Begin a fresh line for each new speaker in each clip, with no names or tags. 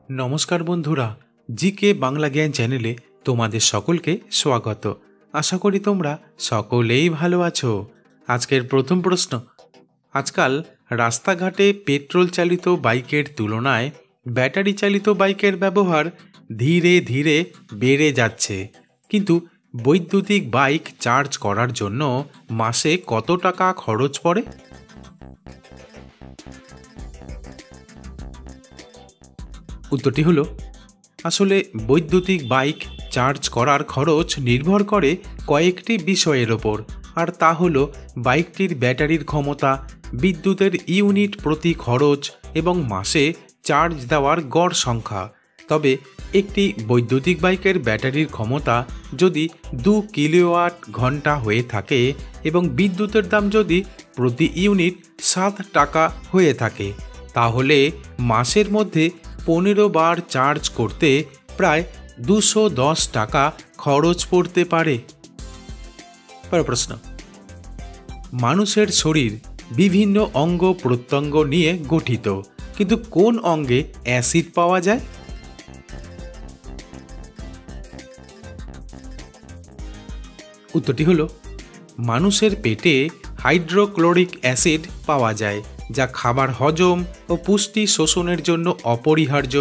নমস্কার বন্ধুরা, জিকে বাংলা জ্ঞান চ্যানেলে তোমাদের সকলকে স্বাগত। আশা করি তোমরা সকলেই ভালো আছো। আজকের প্রথম প্রশ্ন, আজকাল রাস্তাঘাটে পেট্রোল চালিত বাইকের তুলনায় ব্যাটারি চালিত বাইকের ব্যবহার ধীরে ধীরে বেড়ে যাচ্ছে, কিন্তু বৈদ্যুতিক বাইক চার্জ করার জন্য মাসে কত টাকা খরচ পড়ে? উত্তরটি হলো, আসলে বৈদ্যুতিক বাইক চার্জ করার খরচ নির্ভর করে কয়েকটি বিষয়ের ওপর, আর তা হলো বাইকটির ব্যাটারির ক্ষমতা, বিদ্যুতের ইউনিট প্রতি খরচ এবং মাসে চার্জ দেওয়ার গড় সংখ্যা। তবে একটি বৈদ্যুতিক বাইকের ব্যাটারির ক্ষমতা যদি 2 কিলোওয়াট ঘন্টা হয়ে থাকে এবং বিদ্যুতের দাম যদি প্রতি ইউনিট 7 টাকা হয়ে থাকে, তাহলে মাসের মধ্যে 15 বার চার্জ করতে প্রায় 210 টাকা খরচ পড়তে পারে। প্রশ্ন, মানুষের শরীর বিভিন্ন অঙ্গ প্রত্যঙ্গ নিয়ে গঠিত, কিন্তু কোন অঙ্গে অ্যাসিড পাওয়া যায়? উত্তরটি হলো, মানুষের পেটে হাইড্রোক্লোরিক অ্যাসিড পাওয়া যায়, যা খাবার হজম ও পুষ্টি শোষণের জন্য অপরিহার্য।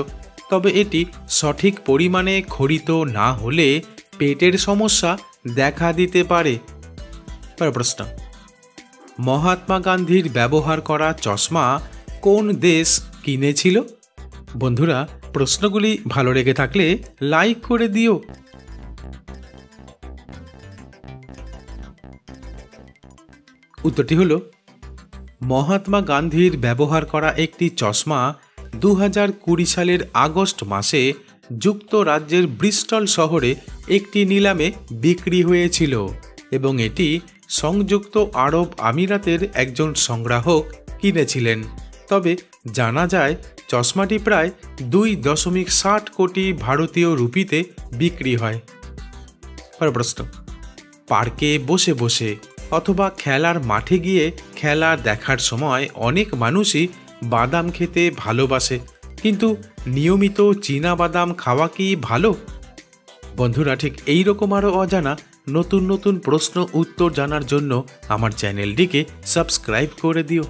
তবে এটি সঠিক পরিমাণে ক্ষরিত না হলে পেটের সমস্যা দেখা দিতে পারে। প্রশ্ন, মহাত্মা গান্ধীর ব্যবহার করা চশমা কোন দেশ কিনেছিল? বন্ধুরা, প্রশ্নগুলি ভালো লেগে থাকলে লাইক করে দিও। উত্তরটি হলো, মহাত্মা গান্ধীর ব্যবহার করা একটি চশমা 2020 সালের আগস্ট মাসে যুক্তরাজ্যের ব্রিস্টল শহরে একটি নিলামে বিক্রি হয়েছিল এবং এটি সংযুক্ত আরব আমিরাতের একজন সংগ্রাহক কিনেছিলেন। তবে জানা যায় চশমাটি প্রায় 2.60 কোটি ভারতীয় রুপিতে বিক্রি হয়। প্রশ্ন, পার্কে বসে বসে অথবা খেলার মাঠে গিয়ে খেলা দেখার সময় অনেক মানুষই বাদাম খেতে ভালোবাসে, কিন্তু নিয়মিত চীনা বাদাম খাওয়া কি ভালো? বন্ধুরা, ঠিক এইরকম আরও অজানা নতুন নতুন প্রশ্ন উত্তর জানার জন্য আমার চ্যানেলটিকে সাবস্ক্রাইব করে দিও।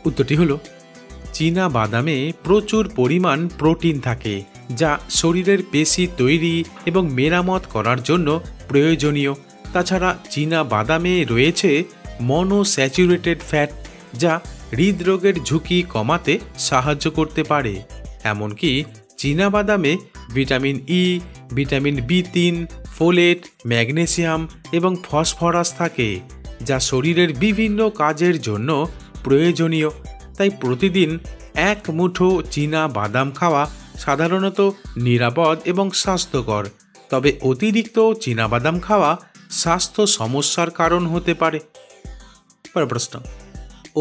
উত্তরটি হলো, চীনা বাদামে প্রচুর পরিমাণ প্রোটিন থাকে, যা শরীরের পেশি তৈরি এবং মেরামত করার জন্য প্রয়োজনীয়। তাছাড়া চীনা বাদামে রয়েছে মনোস্যাচুরেটেড ফ্যাট, যা হৃদরোগের ঝুঁকি কমাতে সাহায্য করতে পারে। এমনকি চীনা বাদামে vitamin E, vitamin B3, folate, magnesium এবং ফসফরাস থাকে, যা শরীরের বিভিন্ন কাজের জন্য প্রয়োজনীয়। তাই প্রতিদিন 1 মুঠো চীনা বাদাম খাওয়া সাধারণত নিরাপদ এবং স্বাস্থ্যকর। তবে অতিরিক্ত চীনাবাদাম খাওয়া স্বাস্থ্য সমস্যার কারণ হতে পারে। প্রশ্ন,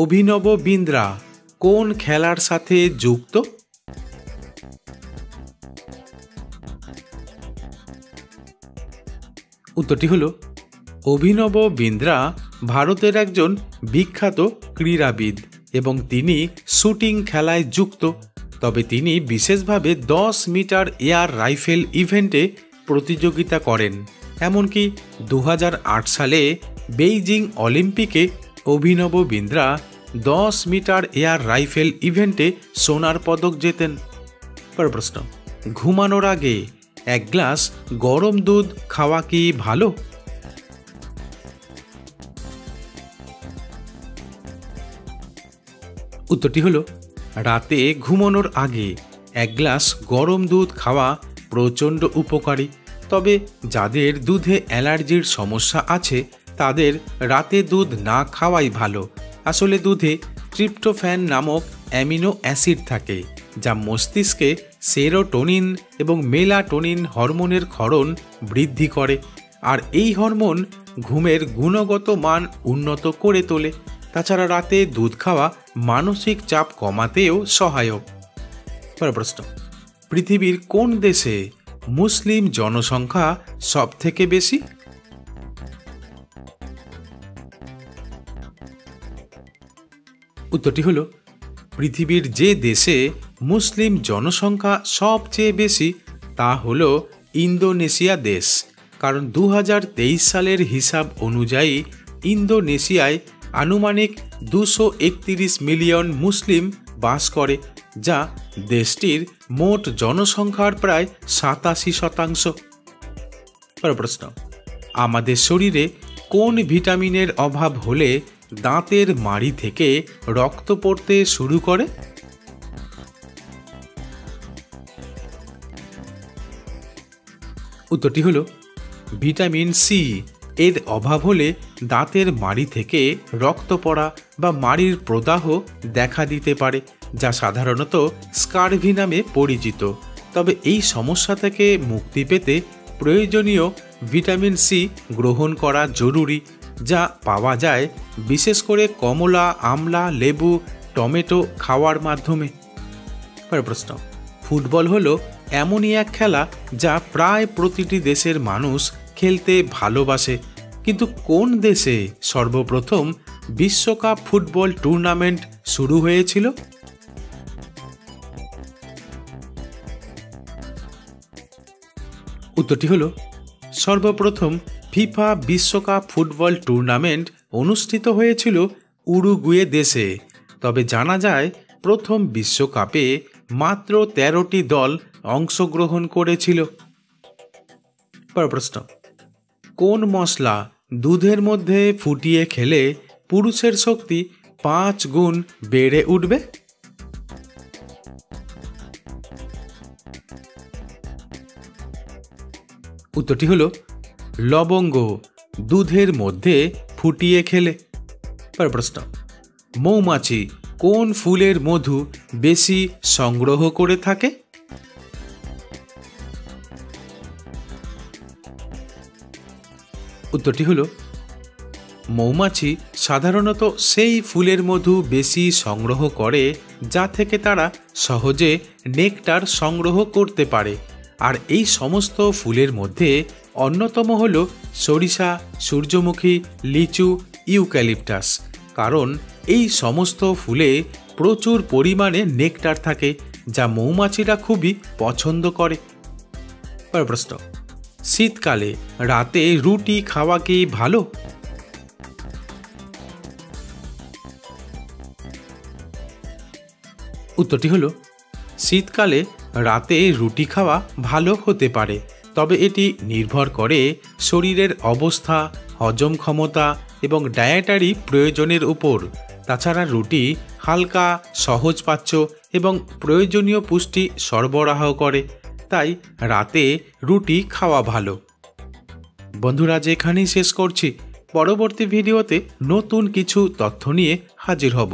অভিনব বিন্দ্রা কোন খেলার সাথে যুক্ত? উত্তরটি হলো, অভিনব বিন্দ্রা ভারতের একজন বিখ্যাত ক্রীড়াবিদ এবং তিনি শুটিং খেলায় যুক্ত। তবে তিনি বিশেষভাবে 10 মিটার এয়ার রাইফেল ইভেন্টে প্রতিযোগিতা করেন। এমনকি 2008 সালে বেইজিং অলিম্পিকে অভিনব বিন্দ্রা 10 মিটার এয়ার রাইফেল ইভেন্টে সোনার পদক জেতেন। প্রশ্ন, ঘুমানোর আগে 1 গ্লাস গরম দুধ খাওয়া কি ভালো? উত্তরটি হলো, রাতে ঘুমানোর আগে 1 গ্লাস গরম দুধ খাওয়া প্রচণ্ড উপকারী। তবে যাদের দুধে অ্যালার্জির সমস্যা আছে তাদের রাতে দুধ না খাওয়াই ভালো। আসলে দুধে ট্রিপ্টোফ্যান নামক অ্যামিনো অ্যাসিড থাকে, যা মস্তিষ্কে সেরোটোনিন এবং মেলাটোনিন হরমোনের ক্ষরণ বৃদ্ধি করে, আর এই হরমোন ঘুমের গুণগত মান উন্নত করে তোলে। তাছাড়া রাতে দুধ খাওয়া মানসিক চাপ কমাতেও সহায়ক। প্রশ্ন, পৃথিবীর কোন দেশে মুসলিম জনসংখ্যা সবথেকে বেশি? উত্তরটি হলো পৃথিবীর যে দেশে মুসলিম জনসংখ্যা সবচেয়ে বেশি তা হলো ইন্দোনেশিয়া দেশ। কারণ 2023 সালের হিসাব অনুযায়ী ইন্দোনেশিয়ায় আনুমানিক 231 মিলিয়ন মুসলিম বাস করে, যা দেশটির মোট জনসংখ্যার প্রায় 87%। প্রশ্ন, আমাদের শরীরে কোন ভিটামিনের অভাব হলে দাঁতের মাড়ি থেকে রক্ত পড়তে শুরু করে? উত্তরটি হলো ভিটামিন সি এর অভাব হলে দাঁতের মাড়ি থেকে রক্ত পড়া বা মাড়ির প্রদাহ দেখা দিতে পারে, যা সাধারণত স্কারভি নামে পরিচিত। তবে এই সমস্যা থেকে মুক্তি পেতে প্রয়োজনীয় ভিটামিন সি গ্রহণ করা জরুরি, যা পাওয়া যায় বিশেষ করে কমলা, আমলা, লেবু, টমেটো খাওয়ার মাধ্যমে। প্রশ্ন, ফুটবল হলো এমনই এক খেলা যা প্রায় প্রতিটি দেশের মানুষ খেলতে ভালোবাসে, কিন্তু কোন দেশে সর্বপ্রথম বিশ্বকাপ ফুটবল টুর্নামেন্ট শুরু হয়েছিল? উত্তরটি হলো সর্বপ্রথম ফিফা বিশ্বকাপ ফুটবল টুর্নামেন্ট অনুষ্ঠিত হয়েছিল উরুগুয়ে দেশে। তবে জানা যায় প্রথম বিশ্বকাপে মাত্র 13টি দল অংশগ্রহণ করেছিল। প্রশ্ন, কোন মশলা দুধের মধ্যে ফুটিয়ে খেলে পুরুষের শক্তি 5 গুণ বেড়ে উঠবে? উত্তরটি হলো লবঙ্গ দুধের মধ্যে ফুটিয়ে খেলে। প্রশ্ন, মৌমাছি কোন ফুলের মধু বেশি সংগ্রহ করে থাকে? উত্তরটি হলো মৌমাছি সাধারণত সেই ফুলের মধু বেশি সংগ্রহ করে যা থেকে তারা সহজে নেকটার সংগ্রহ করতে পারে। আর এই সমস্ত ফুলের মধ্যে অন্যতম হল সরিষা, সূর্যমুখী, লিচু, ইউক্যালিপটাস। কারণ এই সমস্ত ফুলে প্রচুর পরিমাণে নেকটার থাকে, যা মৌমাছিরা খুবই পছন্দ করে। প্রশ্ন, শীতকালে রাতে রুটি খাওয়া কি ভালো? উত্তরটি হলো শীতকালে রাতে রুটি খাওয়া ভালো হতে পারে, তবে এটি নির্ভর করে শরীরের অবস্থা, হজম ক্ষমতা এবং ডায়েটারি প্রয়োজনের উপর। তাছাড়া রুটি হালকা, সহজপাচ্য এবং প্রয়োজনীয় পুষ্টি সরবরাহ করে, তাই রাতে রুটি খাওয়া ভালো। বন্ধুরা, যেখানেই শেষ করছি, পরবর্তী ভিডিওতে নতুন কিছু তথ্য নিয়ে হাজির হব।